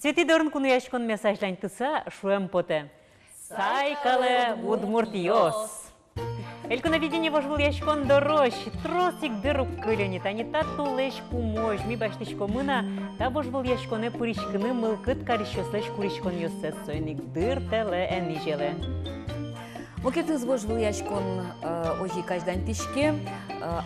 Свети дорн куну яшкон месажлань тыса шуем поте. Сайкале удмуртиос. Элькуна видение вожгул яшкон дорож, тросик дырук кылени, тани тату леш пумож, ми баштышко мына, та вожгул яшконе пуришкыны мылкыт каришослеш куришкон йосес сойник дыр теле энижеле. Мокетыз вожгул яшкон ожи каждан тишке,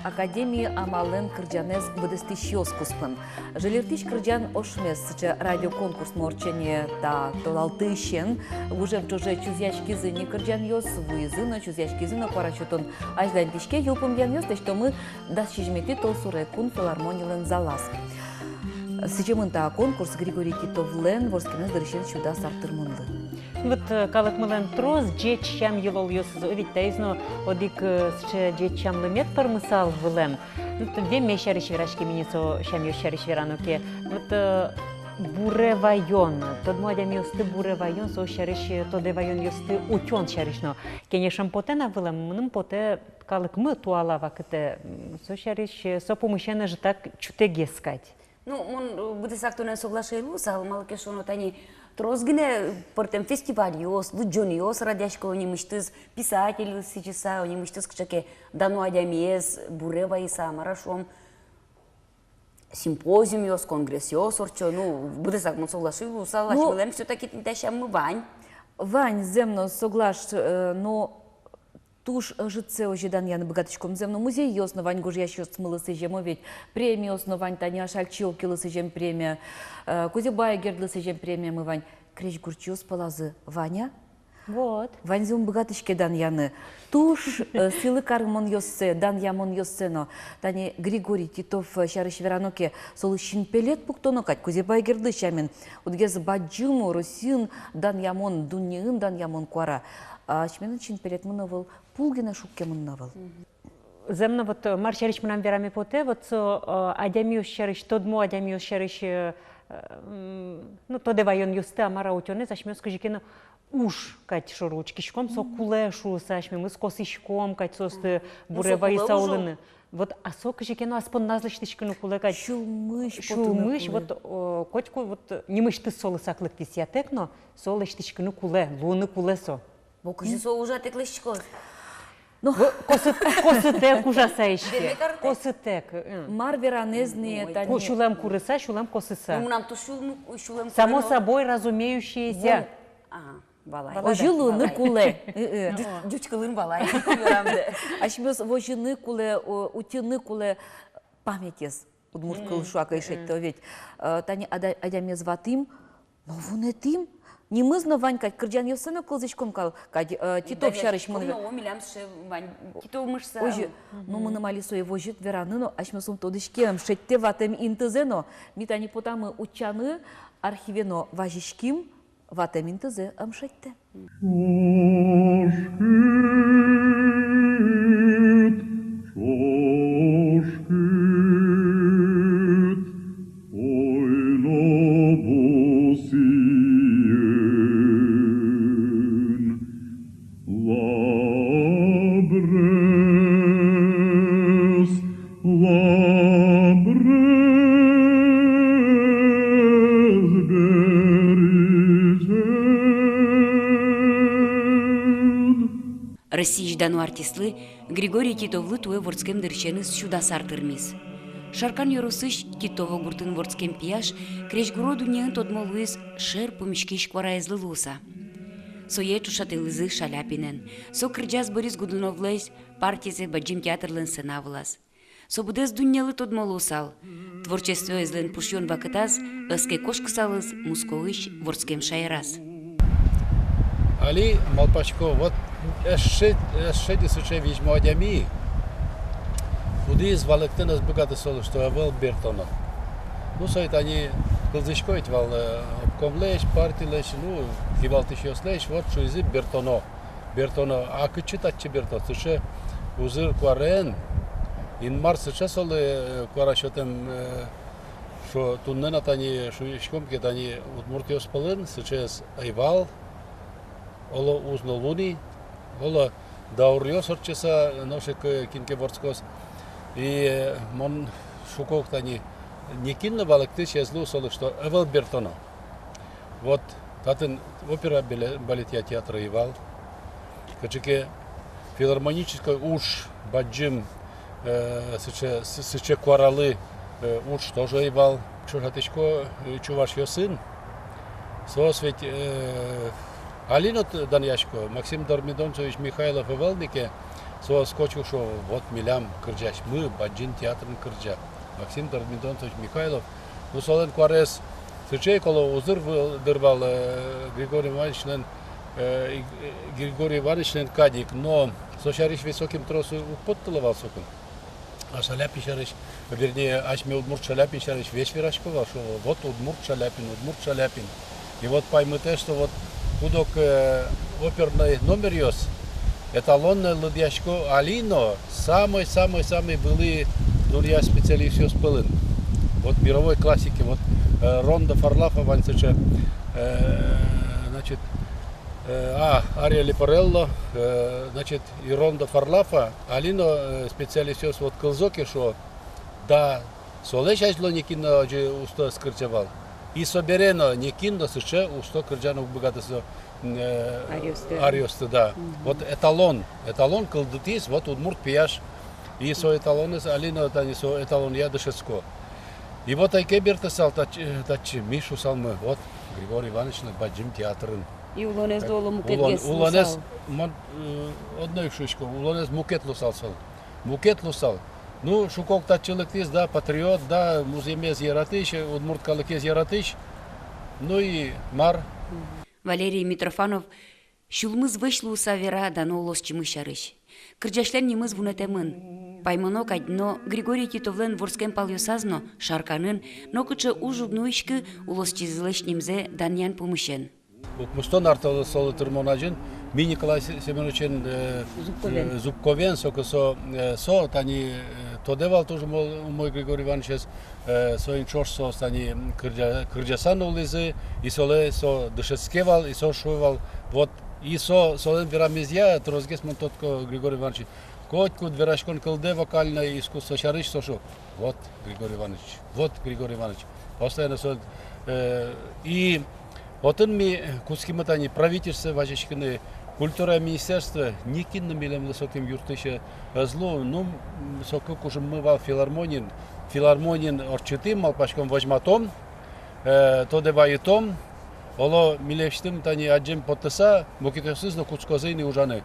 Академии Амален Кырджанез Будестищиос Куспан. Желертиш Кырджан ошмес, че радиоконкурс морчение та толалтыщен, уже в чуже чузяшки зыни Кырджан йос, вуизына, чузяшки зына парачутон аждан тишке, юпум ян йос, что мы дасчижмети толсуре кун филармонилен залаз. Сычемынта конкурс Григорий Титовлен ворскенез дырщен чуда сартырмынлы. Вот калык мылен трос джечам елол йосыз, ведь таизно одик джечам лымет пармысал вылем. Две мешариш верашки минисо шам йошариш вераноке. Вот буревайон, тод младям йосты буревайон, со шариш тодевайон йосты утен шаришно. Кенешам поте на вылем, мным поте калык мы туалава кыте, со шариш, со помощена же так чуте гескать. Ну, он будет сактуне соглашение, сал малке шоно тани трозгне портем фестивалиос, луджониос радяшко они мечтыз писатели сейчас, они мечтыз кчаке дану адямиес бурева и самарашом симпозиумиос, конгрессиос, орчо, ну, будет сактуне соглашение, сал лашвелем все-таки тащам мы Вань. Вань земно соглаш, но туж житце ожидан я на богаточком земном музее и основань гуж я еще смыло сыжем, ведь премия основань Таня Шальчил кило сыжем премия, Кузебая гердла сыжем премия мы Вань, крещ гурчиос палазы Ваня. Вот. Вань зем богаточке дан яны, туж силы кармон йоссе, дан ямон йоссено, Тани Григорий Титов шарыш вераноке, солыщин пелет пуктонокать, Кузебая гердлы шамен, удгез баджиму, росин, дан ямон, дуньин, дан ямон куара. А чменен чин перед мынавыл пулгина шукке мынавыл. Земно вот маршарич мнам верами поте, вот адямиус шарыш, тодмо адямиус шарыш, ну тодевайон юсте амара утёне, зашмёс кыжикено уж кать шоручкишком, со кулешу сашме, мы с косишком кать состы буреваи саулыны. Вот а со кыжикено аспон назлыштышкыну куле кать. Шулмыш, вот котьку вот не мышты солы саклык тисятекно, солы штышкыну куле, луны куле со. Бокужи со уже теклешко. Ну, косытек ужасающий. Косытек. Марверанезные тани. Шулем курыса, шулем косыса. Ну, нам то шулем. Само собой разумеющиеся. Ага, балай. Ожилуны куле. Дючкалын балай. Ашмёс вожины куле, утины куле памятес. Удмурткал шуака ишетто ведь. Тани адямез ватим, но вунетим. Не мы знавань, как Кырджан Йосена колзичком кал, как Титов шарыш мыны. Ну, милям ше Вань. Титов мышса. Ожи, ну мы намали свое вожит вераны, но ашмёсум тодышкем шетте ватем интезено. Митани потамы учаны архивено важишким ватем интезе амшетте. Российждану артистлы Григорий Титовлы туе вордскем дырченыз чуда сартырмиз. Шаркан yorusыш Титова гуртын вордскем пияш, крешгуро дуньян тодмолуиз шер помешкиш квараизлы луса. Сое чушатылызы Шаляпинен, со кырджаз Борис Годуновлайс партизе баджим театрлын сынавылас. Со будез дуньялы тодмолусал, творчество излен пушьон вакытаз, ыске кошкысалыз мусковыш вордскем шайраз. Али Малпачко, вот эшеди суче вижмо адями. Удиз валектенас богато соло, что авел бертоно. Ну, соит они колзичкоить вал обкомлеш, партилеш, ну, кивалтишиос леш, вот что из бертоно. Бертоно, а кычитать че бертоно, суче узыр кварен, ин марс суче соло кварашотем, что тунненат они, шуишком кет они удмуртиос полын, суче айвал, Оло узно луни, оло даурьос орчеса ношек кинке вордскос. И мон шукок тани не кинно балактыш язлу соло, что эвел бертоно. вот татын опера балет театра Ивал, качеке филармонической уж баджим сыче кваралы уж тоже Ивал, чужатычко чуваш ее сын, сос ведь Алинот Даньяшко, Максим Дормидонцевич Михайлов и Валнике, со скочил, что вот милям кырджаш, мы баджин театрын кырджа. Максим Дормидонцевич Михайлов, ну солен кварес, сычей коло узыр дырвал Григорий Иванович кадик, но сошариш высоким тросу подтылывал сокон. А Шаляпин шариш, вернее, ашме Удмурт Шаляпин шариш вещь вирашковал, что вот Удмурт Шаляпин. И вот поймете, что вот кудок оперный номер ёс, эталонный ладьяшко Алино, самый былый дурья специалист ёс пылын. Вот мировой классики, вот Ронда Фарлафа ванцече, значит, Ария Липарелло, значит, и Ронда Фарлафа, Алино специалист ёс вот кылзоки, что да, солеш ажло некино оже усто скырчевал. И соберено некино сыче усто кырджанов богатство Ариосты, да. Вот эталон кылдытис, вот Удмурт пияш, и со эталон Алино, тани со эталон ядышецко. И вот айке бертесал тачи Мишу салмы, вот Григорий Иванович баджим театрын. И улонез долу мукет улонез одной шучко, улонез мукет лусал. Ну, шукок тачилыктис, да, патриот, да, музеймез яратыш, Удмурт калыкез яратыш. Ну и мар. Валерий Митрофанов шулмыз вышлу савера дано улос чимышарыш. Кырджашлен немыз вунетемын. Паймоно кадно Григорий Титовлен ворскем палёсазно шарканын, но кычы ужубну ишкы улос чизылыш немзе даньян помышен. Мустон арталы солы тырмонажын, ми Николай Семеновичен Зубковен, со тани тодевал тоже мой Григорий Иванович, соин чош со тани кырджасан улызы, и соле со дышецкевал, и со шуевал, вот, и солен верамезья, трозгес монтотко Григорий Иванович, котку дверашкон кылде вокальное искусство шарыш, сошо, вот Григорий Иванович, постоянно со, и отын ми кускиматани правительство важечкины культура министерства никинно милем высоким юртыше зло, ну соку кужим мывал филармонин орчытым малпашком возьматом, то деваитом, оло милевштым тани аджем потеса мукитесыз но куцкозыйны ужаны.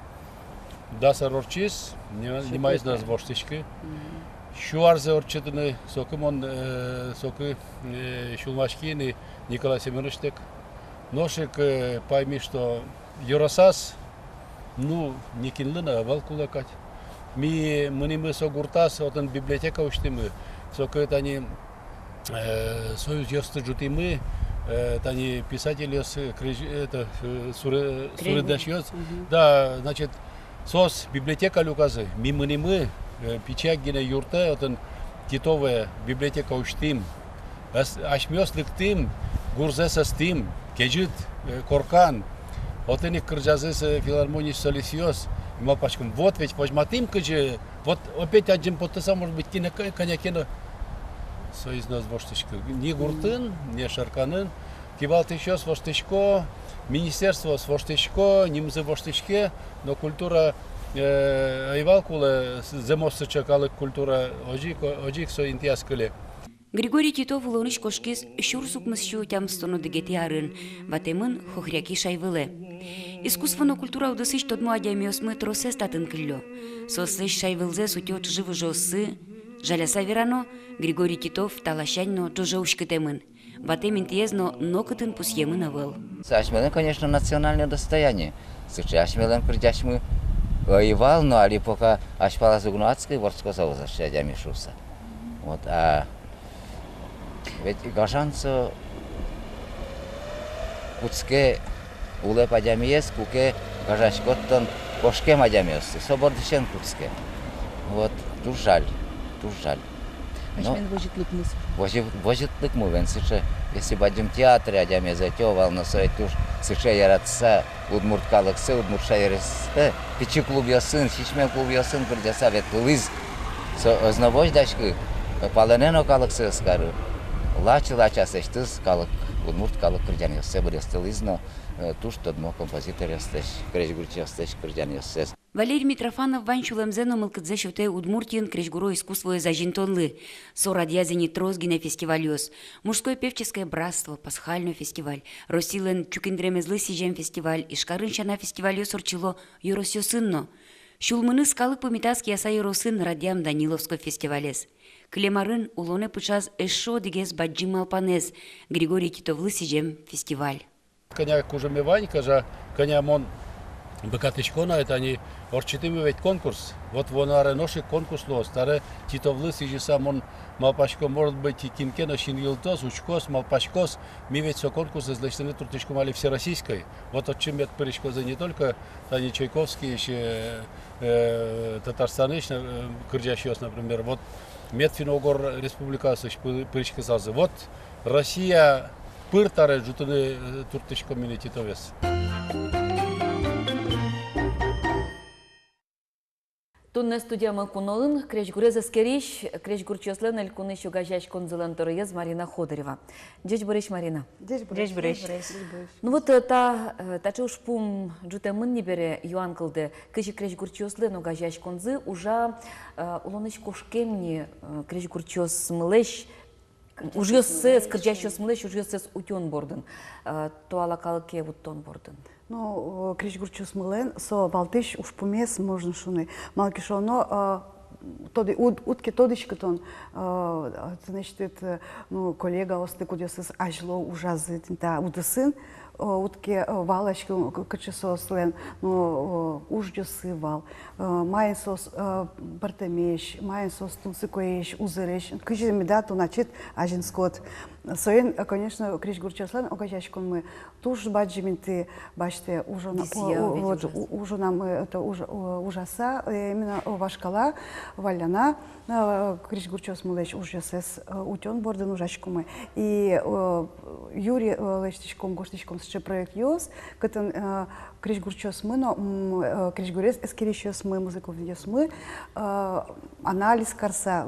Даса орчис, немайз нас воштышки. Шуарзе орчытыны сокым он соку шулмашкины Николай Семеновичтек. Ношик пойми, что Юрасас, ну, не кинлына, вал кулакать. Мы согуртас, вот он библиотека учтимы, сокает они союз ёсты жутимы, они писатели это сурыдашьёс, да, значит, сос библиотека люказы, мы печагина юрта, вот он титовая библиотека учтим, ашмёс лыктым, гурзесастым, кежит коркан, вот они кырджазес филармоний солисиос, малпачком. Вот ведь возьматым кыжи, вот опять один потеса может быть конякина союз нас воштышка. Ни гуртын, ни шарканын, кивалт еще с воштышко, министерство с воштышко, нимзы воштышке, но культура айвалкулы земостыча калык культура ожик со интияскали. Григорий Титов улоныш кошкес шур сукмысшу тямстоно дегетиарын, ватемын хохряки шайвылы. Искусственно культура удысыш тодмо адямиосмы тросе статын кыллё. Сослыш шайвылзе сутёт живы жоссы, жаляса верано, Григорий Титов талашяньно тоже ушкытемын. Ватемин тиезно нокытын пусьемын авыл. Ашмелен, конечно, национальное достояние. Сейчас Ашмелен придяшмы воевал, но али пока Ашпала Зугнуацкой Ворского союза шадямишуса. Вот, а ведь гажанцо куцке уле падямиес, куке гажашкоттон кошке мадямиосы, собордышен куцке. Вот, туж жаль. Ашмен вожитлык мувен, сыше, если бадим театре адяме затёвал, но сой туж сыше яратса, удмурт калыксы, удмурт шайрысты, пичи клуб ясын, шишмен клуб ясын, кырдяса вет кылыз, ознавож дашкы, паленено калыксы скары. лача сештыз калык удмурт калык кырдян ёссе бір естелизно туш тодмо композитор ёстеш крежгурч ёстеш кырдян ёссес. Валерий Митрофанов ванчулемзено мылкыдзе шоте Удмуртиен крежгуро искусство зажинтонлы. Сорадьязени трозгине фестивалёс. Мужское певческое братство, пасхальный фестиваль. Росилен чукиндремезлы сижем фестиваль. Ишкарын шана фестивалёс орчило Юросё сынно. Шулмыны скалык помитаски яса Юросын радиам Даниловской фестивалес. Клемарын улоне пычас эшо дегес баджим алпанез. Григорий Титовлы сижем фестиваль. Коня кужами Ванька же, коня мон быкатычкона, это они орчитыми ведь конкурс. Вот вон аре ноши конкурс ло, старе Титовлы сижеса мон малпачко может быть и кинкено шингилтос, учкос, малпачкос. Ми ведь все конкурсы злечтены туртычку мали всероссийской. Вот от чем это перечкозы не только они Чайковский, еще Татарстан, Кырджащиос, например. Вот Медфиногор республикасы перечкозазы. Вот Россия пыртаре жутыны туртычко мини Титовес. Тунне студияма кунолын, кречгурез аскериш, кречгурчослен элькуны шугажаш конзуланторыез Марина Ходырева. Дечь бореш, Марина. Дечь бореш. Ну вот та чушпум джутемын не бере юан кылды, кычы кречгурчослен угажаш конзы, ужа улоныш кошкемни кречгурчос мылеш, ужёссы, скырджащос мылеш, ужёссы утён бордын. Туалакалыке уттон бордын. Ну, кречгурчус мылен, со балтыш уж помес можно шуны. Малки шоно, тоди утки тодичкатон, значит, это, ну, коллега осты кудесыз ажло ужазы, та удысын, утки валочки качесослен, ну, уждёсы вал. Майсос бартемеш, майсос тунсыкоеш, узыреш. Кыжеми да, то начит ажин скот. Соен, конечно, кречгурчослен, окажачком мы туш баджименты, бачте, уже нам это ужаса, именно вашкала, валяна, кречгурчос мылеш ужасес утен борден ужачком мы. И Юрий лештичком, гоштичком с проект ёс, катан кречгурчос мы, но кречгурес эскерищос мы, музыку видес мы, анализ карса,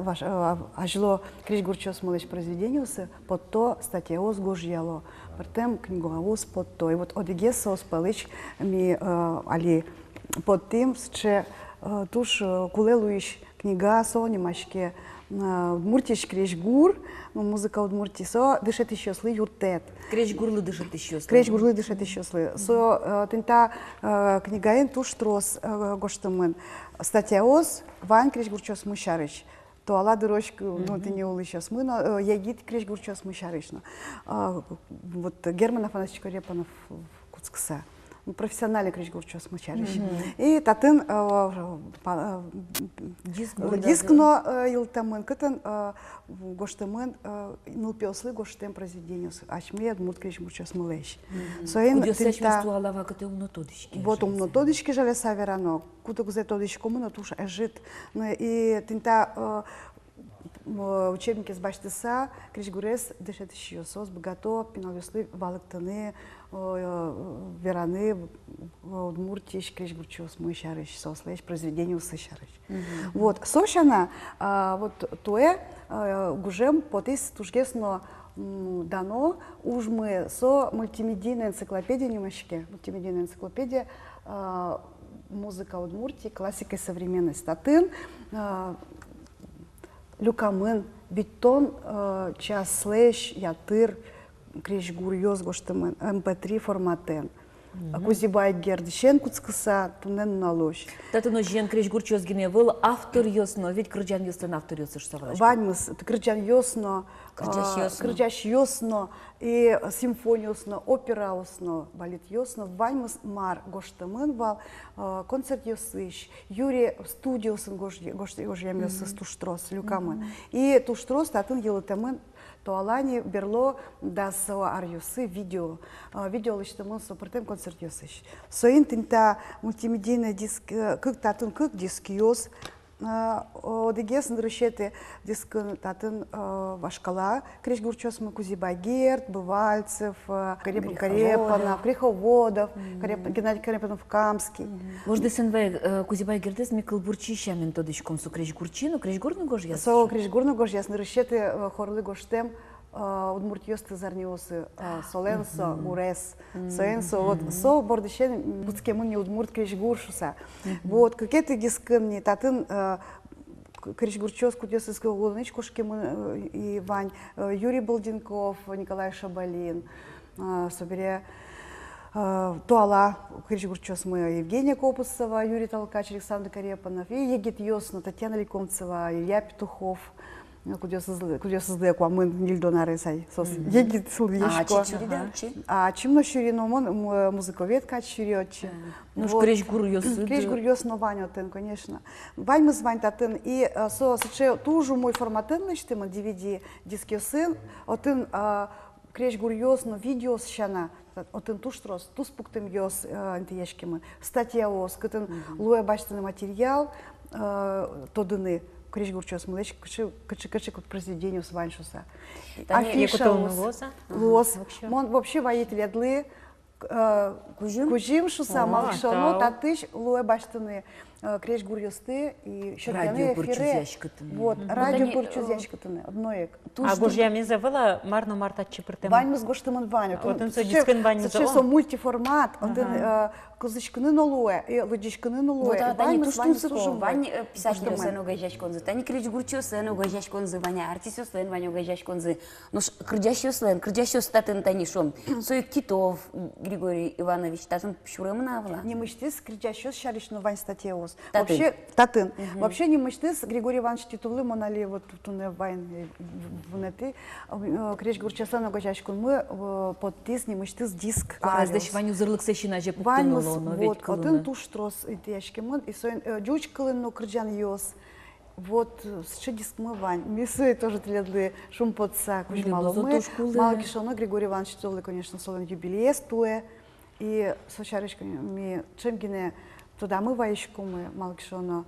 ажло кречгурчос мылеш произведениусы, под то статья ос гожьяло, потом книгуавус под то. И вот одегесос палыч ми али под тем, че туш кулелуиш книга сонимашке Удмуртиш кречгур, музыка Удмуртии со дышит еще сли юртет. Кречгурлы дышит еще сли. Кречгурлы дышит еще сли. Со тента книгаен туш трос гоштамен. Статья ос Вань кречгурчос мышарыч. То ала дырочку, ну ты не улычас мы, но ягит кречгурчос мышарычно. Вот Герман Афанасьевич Репанов Куцкса. Профессиональный кречгурчос мышарыч. И татын дискно илтамен, кытын гоштамен нылпёслы гоштем произведение. Ачме мут кречгурчос мылеш. Соен тента вот умно тодички жале саверано. Куда гзе тодичку мы на туш эжит. И тента учебники с баштыса кречгурес дышет еще сос богато пиновеслы валыктаны вераны Удмуртиш кречгурчос мышарыч сослеш произведение усышарыч. Вот сошана вот туэ гужем потис тушгесно дано уж мы со мультимедийной энциклопедии немашке мультимедийная энциклопедия музыка Удмуртии классика и современность татын люкамын биттон час слэш ятыр кречгур ёз гоштымын mp3 форматен. Кузибай гердишен куцкыса тунен налош. Татыно жен кречгурчоз гине был автор ёсно, ведь крыджан ёстен автор ёсы что валаш. Ваньмыс крыджан ёсно, крыджаш ёсно и симфония ёсно, опера ёсно, балет ёсно. Ваньмыс мар гоштымын вал концерт ёсыш. Юрий студиосын гошьям ёсыс туштрос люкамын. И туштрос татын елытымын то алани берло да со арюсы видео лишь мы сопортем концерт ёсыш. Соин тинта мультимедийный диск как татын как диск ёс одегесн решете диск татын вашкала кречгурчос мы Кузибай Герд, Бывальцев, Карепанов, Криховодов, Геннадий Карепанов Камский. Может десенве Кузибай Гердес Микл Бурчища методичком со кречгурчину, кречгурну гож яс. Со кречгурну гож яс решете хорлы гоштем удмуртиосты зарниосы соленсо, гурес, соенсо, вот со бордыщен буцкему не удмурт крещгуршуса. Вот, какие-то гискамни, татын Крещгурчос, Кудесовский Луныч, Кушким Ивань, Юрий Болдинков, Николай Шабалин, собере Туала, Крещгурчос мы Евгения Копусова, Юрий Толкач, Александр Карепанов, и Егит Йосна, Татьяна Ликомцева, Илья Петухов, Кудесозле, Куамын, Нильдонары, Сай, Егит Сулвичко. А чимно Ширино, музыковед Кач Шириотчи. Ну, Крещгур Йосыд. Крещгур Йосно Ваню, конечно. Вань мы звань татын, и со соче тужу мой форматын, значит, мы DVD диски сын, отын Крещгур Йосно видео сщана, отын туштрос, туспуктым Йос антияшкимы, статья ос, кытын луя бачтыны материал, тодыны. Крещгурчос млеч, кычы произведению с Ваншуса. Афиша лос. Он вообще воитель ядлы, кужим шуса, малышоно, татыш, луэ баштаны, Крещгурьосты и щеркяные эфиры. Вот, радио бурчузяшкатыны, одноек. А гужьями завела Марно Марта Чипртем. Вань мы с гоштымын Ваню. Вот дискын Ваню завела. Мультиформат, козычканы нулуэ, и лыдичканы нулуэ. Вот Вань мы с Ваню слушаем. Вань писатель сен угожащ конзы, Тани Крещгурчос сен угожащ конзы, Ваня артисты сен Ваня угожащ конзы. Но крдящий статын танишом. Соек Титов Григорий Иванович, татын пшурымна вла. Не мечтыс, крдящий шаришно Вань статьеос. Вообще, татын. Вообще не мечтыс, Григорий Иванович Титовлы, монали вот туне Вайн вунеты. Крещгурчосан угожащ кон мы подтис не мечтыс диск. А здесь Ваню зырлык сещина же пуктынуло. Вот, один туштрос и тяжким, и соин дючкалын, но крджан йос. Вот, ще диск мы Вань. Мисы тоже тледлы шум подса, кужмало мы. Мало кишоно, Григорий Иванович Титовлы, конечно, солен юбилей стуе. И сочарочками чемгине туда мы ваишку мы, мало кишоно.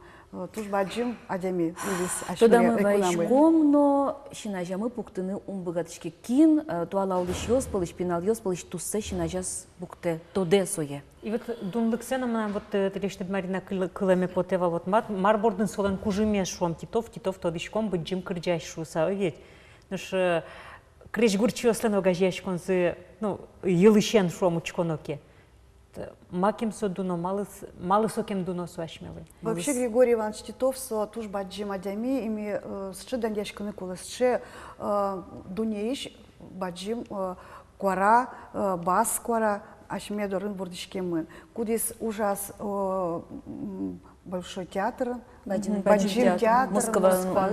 Туж баджим, адями, увис, Туда мы ваишком, но щинажа мы пуктыны богатышки кин, туала улыш йос, пылыш пинал йос, пылыш туссе щинажас пукте тоде сое. И вот думлыксена мы вот телешты Марина кылами потева вот марбордын солен кужиме шуам Титов тодышком баджим кырджаш шуса ведь. Наш Крещгурчослен огажешконзы, ну йылышен шуам учконоке. Маким содуно, малы сокем дуно суашмевы. Вообще Григорий Иванович Титов со туж баджим адями ими сче дандяшканы кулы, сче дунеиш баджим куара, бас куара, ашме дорын бурдишкемы. Кудис ужас большой театр, баджим театр, Москва.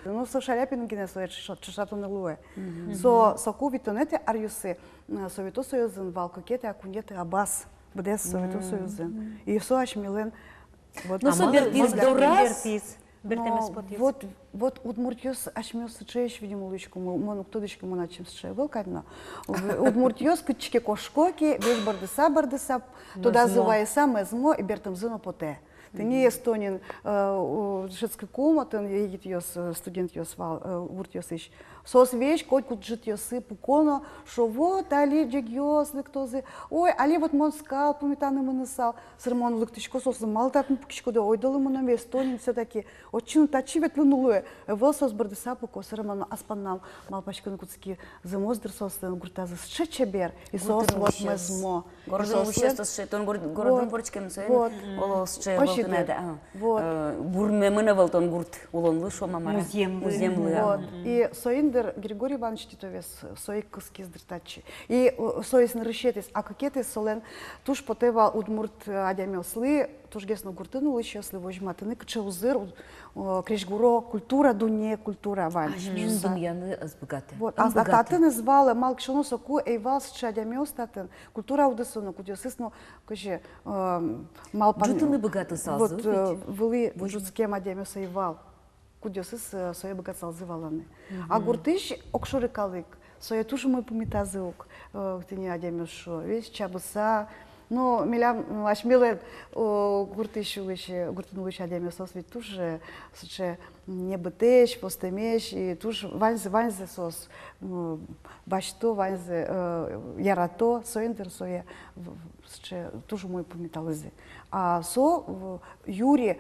Ну, со Шаляпин генесует чешатуны луэ. Со кувитонете арюсы, совето союзен валкокеты, акунеты абас. Буде Совету Союзу. И все аж милен. Вот, ну, собертис дорас. Вот Удмуртиос аж мил сычеешь, видимо, лучку, мы ктодочку мы начнем сычевал, кадно. Удмуртиос кычке кошкоки, весь бардеса, туда зывая сам эзмо и бертом зыно поте. Ты не эстонин, шецкий кума, ты едет йос, студент йос, урт йос ищ. Сос вещь, коть кут жит йосы, пуконо, шо вот, али джек йос, лыктозы, ой, али вот мон скал, памятаны мы насал, сырмон лыктычко, сос мал татн пукичко, да ой, далы мы нам эстонин все-таки, очень тачи вет лынулуе, вел сос бардеса пуко, сырмон аспаннал, мал пачкан кутски, замоздр сос, гуртазы, шечебер, и сос вот мы змо. Гордон участок шет, он гордон порчкем сын, олос че вот. Бурме мы навел тон гурт, улон лышо мамара. Музем. Вот. И соиндер Григорий Иванович Титовес, соикуски сдертачи. И соис нарышетис, а какие-то солен, туж потева удмурт адямел сли, туж гесно гуртыну лыще сли вожматыны, кче узыр, Крещгуро, культура дуне, культура вань. Думьяны азбогаты. Вот. А татын звала малкшоно соку эйвал с чадямел статын, культура удесоно, кудесысно, каже малпан. Джутыны богаты салзу. Вот вели жутскем адямел сейвал. Кудесыз соя богатсал зываланы. А гуртыш окшоры калык, соя тоже мой помитазык, ты не адямел шо, весь чабыса. Но милям ашмиле гуртыш улыше, гуртын улыше адямел сос ведь тоже, соче не бытеш, постемеш, и туж ванзе сос, башто, ванзе, ярато, соендер, соя, туж мой помітализи. А Юрий,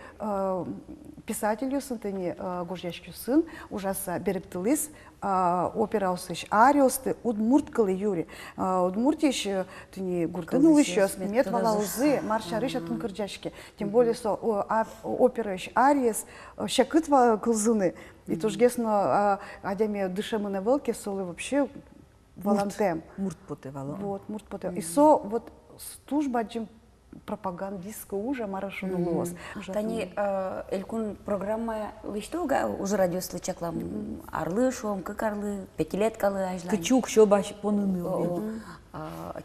писателю сынтыне гожьяшки сын, ужаса берептылыс, опера усыш ариосты, удмурткалы Юрий. Удмуртиш, ты не гуртыну еще, мет валаузы, маршарыш атын кырджашки. Тем более, опера еще ариес, щакыт кылзыны. И туж гесно, адями дышемыны велки, солы вообще валантем. Мурт поте вало. Вот, мурт поте. И вот туж баджим пропагандистка уже марашуну лос. Тани элькун программа лыштуга уже радиослы чаклам арлы шом, как арлы, пятилеткалы ажлан. Кычук шо баш поныныл.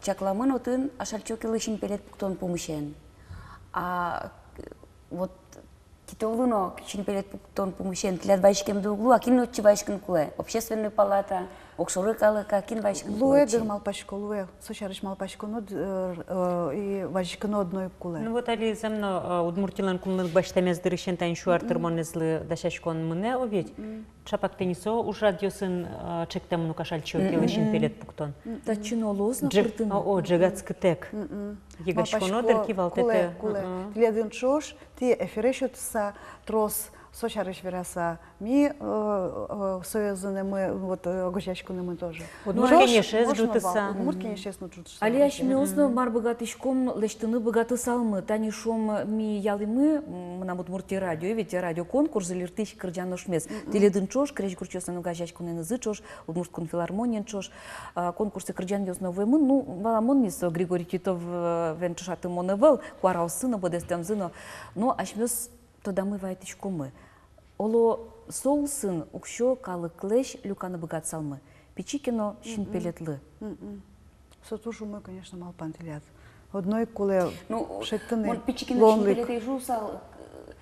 Чакламын отын ашальчоки лышин перед пуктон помышен. А вот титулуно кичин перед пуктон помышен тлят байшкем дуглу, а кино чивайшкин куле. Общественная палата, окшоры калы, кин байшкин куле. Луэ дыр малпашко, луэ, сочарыш малпашко, и вайшкино одной куле. Ну вот али земно удмуртилан кулны баштамез дырышен тань шуартыр монезлы дашашкон мыне оведь. Чапак тенисо уж радиосын чектемну кашальчоки лышин перед пуктон. Та чино лозна пыртын. О, джегатскый тек. Егачконо дырки валтете. Куле, глядын чош, ты эфирешутся трос, сочарыш вераса, ми союзны мы, вот гожьячкуны мы тоже. Удмурткенешес жутыса. Удмурткенешес жутыса. Али ашмеозно мар богатышком лештыны богаты салмы. Тани шом ми ялымы, мына Удмуртия радио, ведь радио конкурс лиртыш кырджан ошмес. Теледын чош, креш гурчёсны гожьячкуны нызы чош, Удмурткун филармониян чош, конкурсы кырджан ёзно вымы, ну, валамон мис Григорий Титов венчушаты моневел, куарау сына бодестем зыно, но ашмес тода мы вайтышкомы. Оло сол сын укшо калы клеш люканы богат салмы. Пичикино шин пелетлы. Сотушу мы, конечно, малпан телят. Одной куле шеттыны. Он пичикино шин пелеты жусал,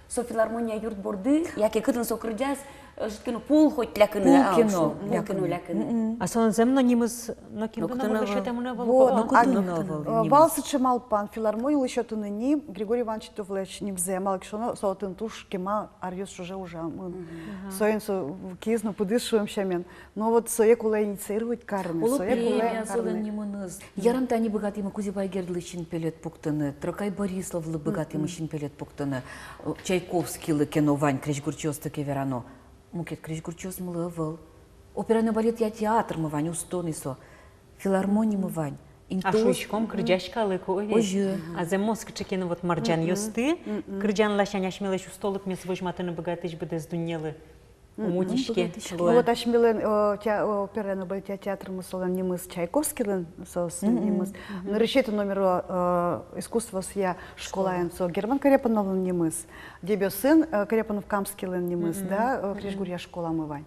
со филармония юрт борды, яке кытын сокрыдяз, житкино пул хоть лякыны. Пулкино лякыны. А сон земно нимыз на кино еще там не Вот, было. Валсычы малпан, филармония еще ты ни, Григорий Иванович Товлеч не вземал, кшоно соотын туш кема арьёс уже мы. Соен со кизно подышуем щамен. Но вот сое куле инициировать карны, сое куле карны. Ярам тани богатыма Кузибай Гердлы шин пелет пуктыны, Трокай Бориславлы богатыма шин пелет пуктыны, Чайковский кино Вань креш гурчёс таки верано. Мукет креш гурчёс мылы выл. Оперный балет я театр мы Вань устоны со. Филармония мы Вань. А шуйчком кырджашка лыку овеж. А за мозг чекина вот марджан ёсты, кырджан лашаня шмелыш устолык мес вожматыны богатыш бедес дунелы. Умутишки. Вот ашмилен оперный балет театр мы солан немыс Чайковский сос немыс. Наречет номер искусства я школаен со Герман Карепанов немыс. Дебё сын Карепанов Камский немыс, да, Кришгурья школа мы Вань.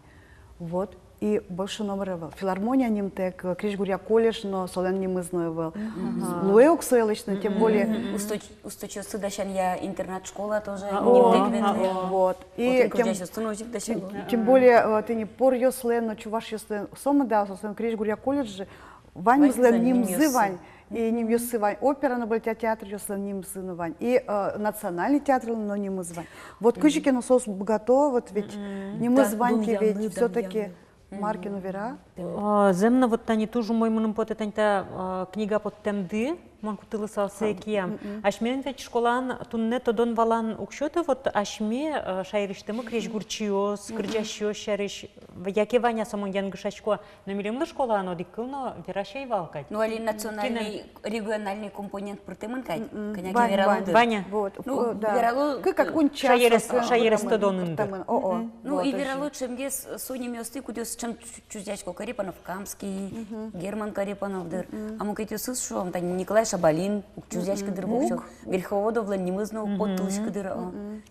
Вот. И больше номеров. Филармония немтек, Кришгурья колледж, но солен немызную. Луэук соелычный, тем более. Устойчивость дащан я интернат-школа тоже немтек. Вот. И тем более ты не пор ёслен, но чуваш ёслен. Сома да, сослен Кришгурья колледж, Вань мызлен немзы Вань. И ним ёсы Вань. Опера на балет театр ёслен немзы Вань. И национальный театр, но немыз Вань. Вот кыжики на сос готов, вот ведь немыз Ваньки ведь все-таки. Маркину вера. Земно вот тани тоже мой мыным поте таньта книга под темды, мон кутылы салсы киям. Ашмен ведь школан тунне тодон валан укшоты вот ашме шайриштымы креш гурчиос, кырджащиос шариш. Яке Ваня самон янгышачко, но милимлы школан одикылно верашей валкать. Ну али национальный региональный компонент протымын кайт. Коняки вералуды. Ваня. Вот. Ну, да. вералу. Как он час. Шайерес тодон. Ну и вералу чемгес соними осты кудес чем чуздячко Карипанов Камский, Герман Карипанов дыр. А мы кайти сыз шо, там Николай Шабалин, чуздячко дыр бухчок. Верховодовла немызно подтылышко дыр.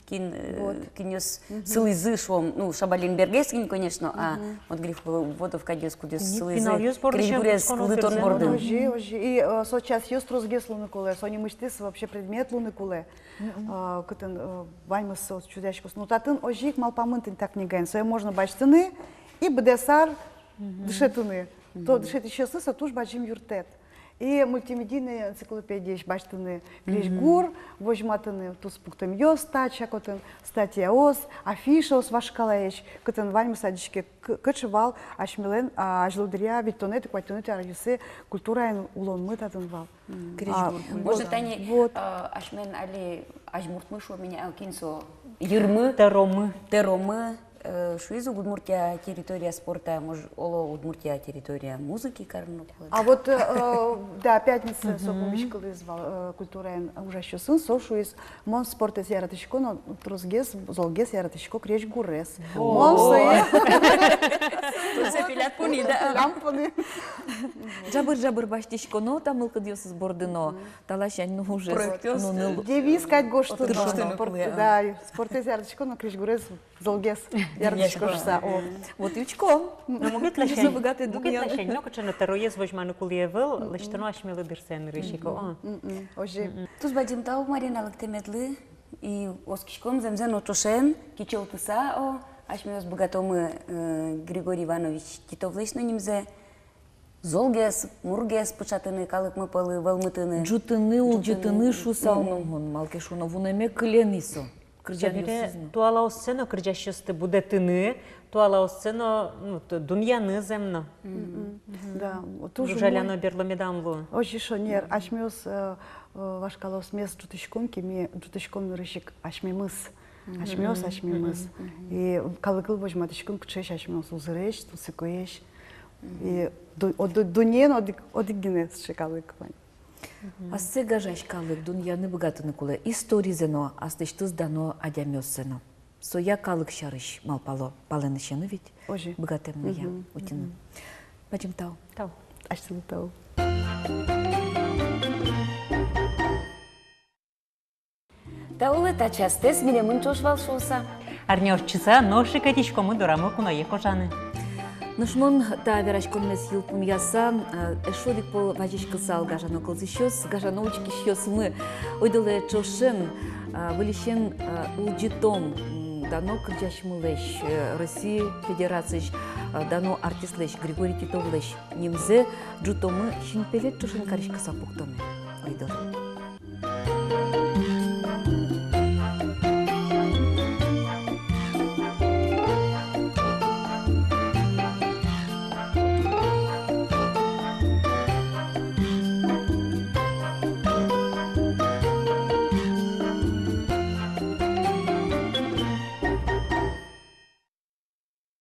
Кинес сылызы шо, ну Шабалин Бергескин, конечно, а вот Грифоводов кадес кудес сылызы. Кригурес лытон бордын. И сейчас есть розгес луны куле, сони мыштыс вообще предмет луны куле. Кытын ваймыс сос чуздячко. Ну татын ожик малпамынтын так не гаен. Сое можно бачтыны и бдесар дышетыны. То дышет еще сыса туж бачим юртет. И мультимедийные энциклопедии баштаны Гур, возьматаны туз пунктом йос тача, котен статья ос, афиша ос вашкалаеш, котен вальм садички качевал, ашмилен, ажлудрия, витонет, кватонет, арюсе, культура улон мы татан вал. Может, они ашмен али ажмуртмы шо меня алкинсо юрмы, теромы, шуизу Удмуртия территория спорта, может, Оло Удмуртия территория музыки, карну. А вот, да, пятница, сокомичкал из культура уже еще сын, сошу из мон спорта яратышко, но трусгес, золгес яратышко, кречь гурес. Мон сое. Лампаны. Жабыр баштишко, но там мылка дьёс сбордено, талашань, ну уже. Девиз кать гошту. Да, спорта яратышко, но кречь гурес, золгес. Яратышко шса. Вот ючко. Могут лишень, но качано тероез возьману кулиевел, лиштано ашмилы дырсен рышико. Оже. Туз бадим тау Марина лактеметлы и оскишком земзен отошен, кичел туса о, ашмиос богатомы Григорий Иванович Титовлыш, но нимзе золгес, мургес, початыны калык мы палы, валмытыны. Джутыны шусалнон, малке шуно вунеме кленисо. Туала осцено крыжащосты будетыны, туала осцено дуньяны земно. Да, Жаляно берломедамлу. Оже шонер, ашмиос вашкалос мест джутышком, кеми джутышком рышик ашмимыс. Ашмиос ашмимыс. И калыкыл возьматышком кчеш ашмиос узреш, тусыкоеш. И дуньен одигинес шикалык. А сега жашкалык дуньяны богатыны кулы истории зено, а стыштыз дано адямёс зено. Соя калык шарыш малпало палены шены ведь. Оже. Богатым я утину. Бачим тау. Тау. Ашсылы тау. Таулы тачастес милемын чошвал шоса. Арнёрчиса, ноши катишко мы дурамы куное кожаны. Нушмон та верашкон мес юлпум ясан, эшодик пол вачичка сал гажано кылзищёс, гажаноучки щёс мы. Ойдылы чошен, вылещен улджитом, дано кырджашмылеш, Россия Федерация, дано артистлеш, Григорий Титовлеш, немзе джутомы шинпелет чошен каришка сапуктоме. Ойдылы.